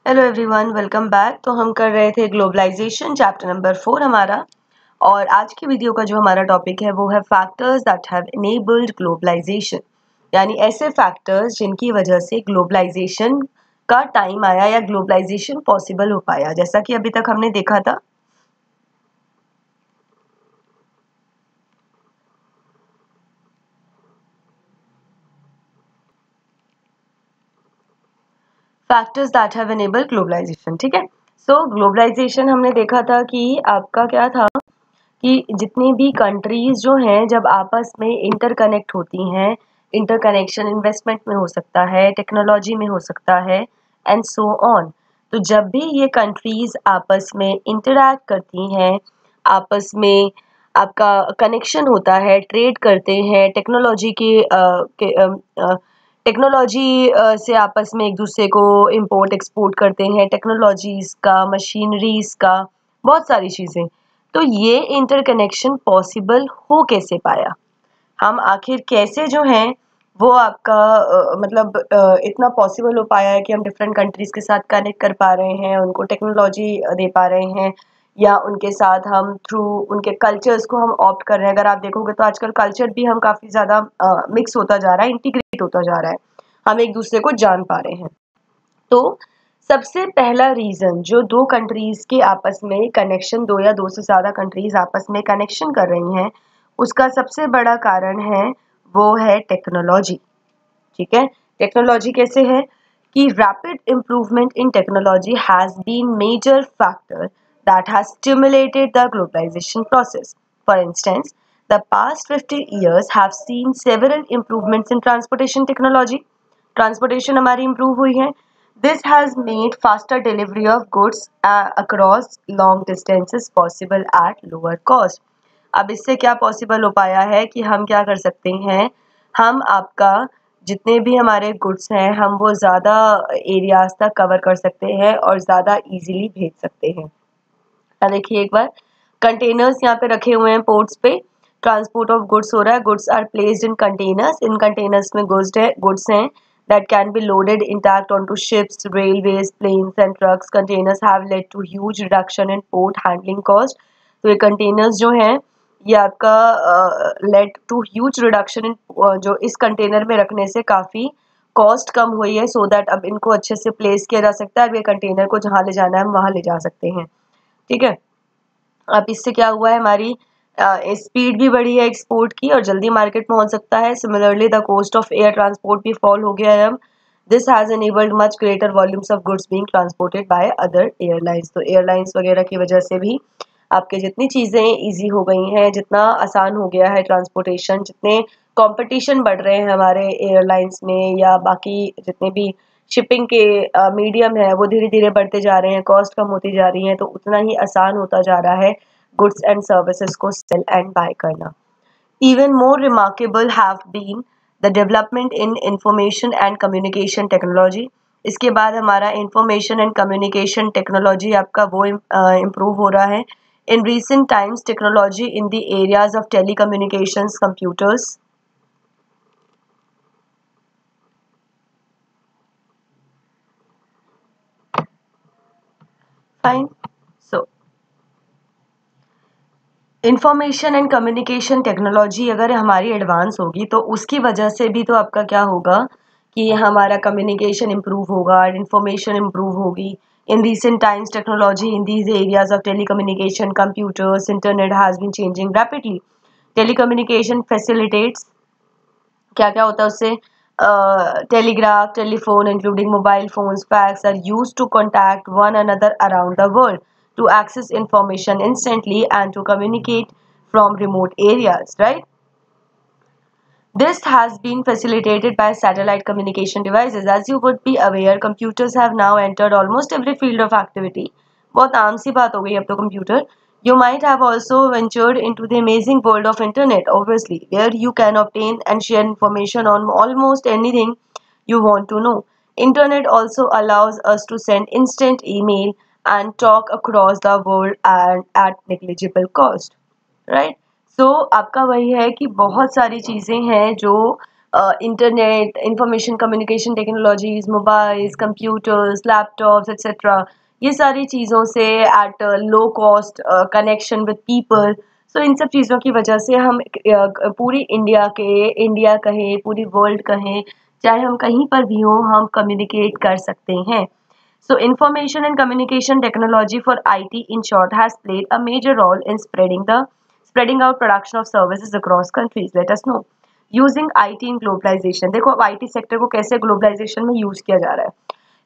Hello everyone, welcome back. तो हम कर रहे थे ग्लोबलाइजेशन चैप्टर नंबर 4 हमारा। और आज की वीडियो का जो हमारा टॉपिक है वो है factors that have enabled globalisation, यानी ऐसे फैक्टर्स जिनकी वजह से ग्लोबलाइजेशन का टाइम आया या ग्लोबलाइजेशन पॉसिबल हो पाया, जैसा कि अभी तक हमने देखा था। Factors that have enabled globalisation, ठीक है। सो ग्लोबलाइजेशन हमने देखा था कि आपका क्या था कि जितनी भी कंट्रीज जो हैं जब आपस में इंटरकनेक्ट होती हैं, इंटरकनेक्शन इन्वेस्टमेंट में हो सकता है, टेक्नोलॉजी में हो सकता है एंड सो ऑन। तो जब भी ये कंट्रीज आपस में इंटरैक्ट करती हैं, आपस में आपका कनेक्शन होता है, ट्रेड करते हैं, टेक्नोलॉजी से आपस में एक दूसरे को इंपोर्ट एक्सपोर्ट करते हैं, टेक्नोलॉजीज का, मशीनरीज का, बहुत सारी चीज़ें। तो ये इंटरकनेक्शन पॉसिबल हो कैसे पाया, हम आखिर कैसे जो हैं वो आपका इतना पॉसिबल हो पाया है कि हम डिफरेंट कंट्रीज के साथ कनेक्ट कर पा रहे हैं, उनको टेक्नोलॉजी दे पा रहे हैं, या उनके साथ हम थ्रू उनके कल्चर्स को हम ऑप्ट कर रहे हैं। अगर आप देखोगे तो आजकल कल्चर भी हम काफ़ी ज़्यादा मिक्स होता जा रहा है, इंटीग्रेट होता जा रहा है, हम एक दूसरे को जान पा रहे हैं। तो सबसे पहला रीजन जो दो कंट्रीज के आपस में कनेक्शन, दो या दो से ज्यादा कंट्रीज आपस में कनेक्शन कर रही हैं, उसका सबसे बड़ा कारण है वो है टेक्नोलॉजी। ठीक है, टेक्नोलॉजी कैसे है कि rapid improvement in technology has been major factor that has stimulated the globalisation process. For instance, the past 50 years have seen several improvements in transportation technology. Transportation हमारी इम्प्रूव हुई है। This has made faster delivery of goods across long distances possible at lower cost. अब इससे क्या possible हो पाया है कि हम क्या कर सकते हैं, हम आपका जितने भी हमारे गुड्स हैं हम वो ज़्यादा एरियाज तक कवर कर सकते हैं और ज़्यादा इजीली भेज सकते हैं। देखिए एक बार, कंटेनर्स यहाँ पे रखे हुए हैं पोर्ट्स पे, ट्रांसपोर्ट ऑफ गुड्स हो रहा है, goods are placed in containers, इन कंटेनर्स में गुड्स हैं that can be loaded intact onto ships, railways, planes and trucks. Containers have led to huge reduction in port handling cost. तो ये containers जो हैं ये आपका led to huge reduction in, जो इस कंटेनर में रखने से काफ़ी कॉस्ट कम हुई है, सो दैट अब इनको अच्छे से प्लेस किया जा सकता है। अब ये कंटेनर को जहाँ ले जाना है हम वहाँ ले जा सकते हैं। ठीक है, अब इससे क्या हुआ है, हमारी स्पीड भी बढ़ी है एक्सपोर्ट की और जल्दी मार्केट पहुंच सकता है। Similarly the cost of air transport भी फॉल हो गया है अब। This has enabled much greater volumes of goods being transported by other airlines. तो एयरलाइंस वगैरह की वजह से भी आपके जितनी चीज़ें ईजी हो गई हैं, जितना आसान हो गया है ट्रांसपोर्टेशन, जितने कंपटीशन बढ़ रहे हैं हमारे एयरलाइंस में या बाकी जितने भी शिपिंग के मीडियम है वो धीरे धीरे बढ़ते जा रहे हैं, कॉस्ट कम होती जा रही है, तो उतना ही आसान होता जा रहा है गुड्स एंड सर्विसेज को सेल एंड बाय करना। Even more remarkable have been the development in information and communication technology. इसके बाद हमारा इंफॉर्मेशन एंड कम्युनिकेशन टेक्नोलॉजी आपका वो इम्प्रूव हो रहा है। इन recent times technology in the areas of telecommunications, computers, fine. So information and communication technology अगर हमारी एडवांस होगी तो उसकी वजह से भी तो आपका क्या होगा कि हमारा कम्युनिकेशन इम्प्रूव होगा, इंफॉर्मेशन इम्प्रूव होगी। इन recent times technology in these areas of telecommunication, computers, internet has been changing rapidly. Telecommunication facilitates, क्या क्या होता है उससे, telegraph, telephone including mobile phones, fax are used to contact one another around the world, to access information instantly and to communicate from remote areas, right? This has been facilitated by satellite communication devices. As you would be aware, computers have now entered almost every field of activity. बहुत आम सी बात हो गई अब तो computer. You might have also ventured into the amazing world of internet, obviously, where you can obtain and share information on almost anything you want to know. Internet also allows us to send instant email and talk across the world and at negligible cost, right? So आपका वही है कि बहुत सारी चीज़ें हैं जो internet, information communication technologies, mobiles, computers, laptops etcetera, ये सारी चीज़ों से at low cost connection with people. So इन सब चीज़ों की वजह से हम पूरी इंडिया कहें, पूरी वर्ल्ड कहें, चाहे हम कहीं पर भी हों, हम कम्युनिकेट कर सकते हैं। So information and communication technology for IT in short has played a major role in spreading out production of services across countries. Let us know. Using IT in globalization. देखो अब IT सेक्टर को कैसे globalisation में use किया जा रहा है।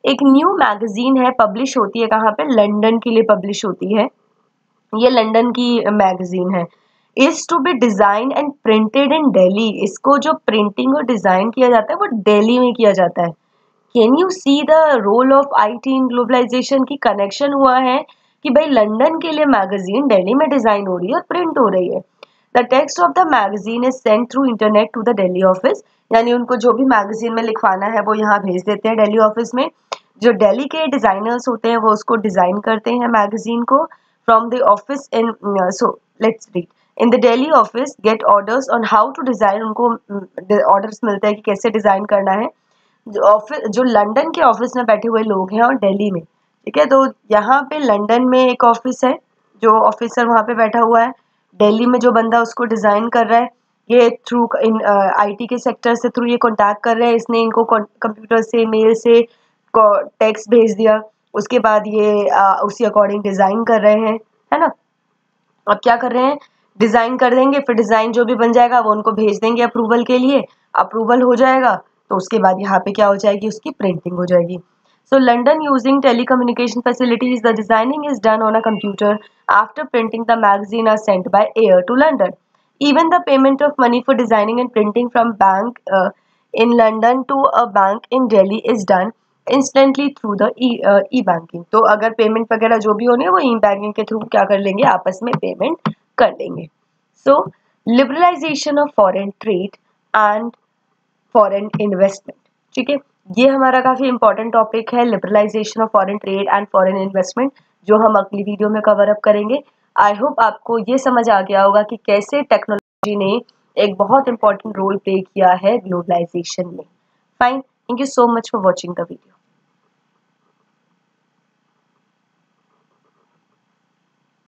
एक न्यू मैगजीन है, पब्लिश होती है कहाँ पे, लंदन के लिए पब्लिश होती है। ये लंदन की मैगजीन है। Is to be design and printed in Delhi. इसको जो प्रिंटिंग और डिजाइन किया जाता है वो दिल्ली में किया जाता है। Can you see the role of IT in globalisation की कनेक्शन हुआ है कि भाई लंदन के लिए मैगजीन दिल्ली में डिजाइन हो रही है और प्रिंट हो रही है। The text of the magazine is sent through internet to the Delhi office, यानी उनको जो भी मैगजीन में लिखवाना है वो यहाँ भेज देते हैं दिल्ली ऑफिस में। जो दिल्ली के डिजाइनर्स होते हैं वो उसको डिजाइन करते हैं मैगजीन को from the office in so let's read in the Delhi office get orders on how to design. उनको ऑर्डर्स मिलते हैं कि कैसे डिजाइन करना है। जो लंदन के ऑफिस में बैठे हुए लोग हैं और दिल्ली में, ठीक है, तो यहाँ पे लंदन में एक ऑफिस है, जो ऑफिसर वहाँ पे बैठा हुआ है। दिल्ली में जो बंदा उसको डिजाइन कर रहा है, ये थ्रू आईटी के सेक्टर से थ्रू ये कांटेक्ट कर रहे हैं। इसने इनको कंप्यूटर से, मेल से टेक्स्ट भेज दिया, उसके बाद ये उसी अकॉर्डिंग डिजाइन कर रहे हैं, है ना। अब क्या कर रहे हैं, डिजाइन कर देंगे, फिर डिजाइन जो भी बन जाएगा वो उनको भेज देंगे अप्रूवल के लिए। अप्रूवल हो जाएगा तो उसके बाद यहाँ पे क्या हो जाएगी, उसकी प्रिंटिंग हो जाएगी। So London using telecommunication facilities, the designing is done on a computer. After printing the magazine are sent by air to London. Even the payment of money for designing and printing from bank in London to a bank in Delhi is done instantly through the e-banking। तो अगर payment वगैरह जो भी होने वो ई banking के through क्या कर लेंगे, आपस में पेमेंट कर लेंगे। So liberalisation of foreign trade and foreign investment, ठीक है, ये हमारा काफी इंपॉर्टेंट टॉपिक है, liberalisation of foreign trade and foreign investment, जो हम अगली वीडियो में कवर अप करेंगे। आई होप आपको ये समझ आ गया होगा कि कैसे टेक्नोलॉजी ने एक बहुत इंपॉर्टेंट रोल प्ले किया है ग्लोबलाइजेशन में। Fine, thank you so much for watching the video.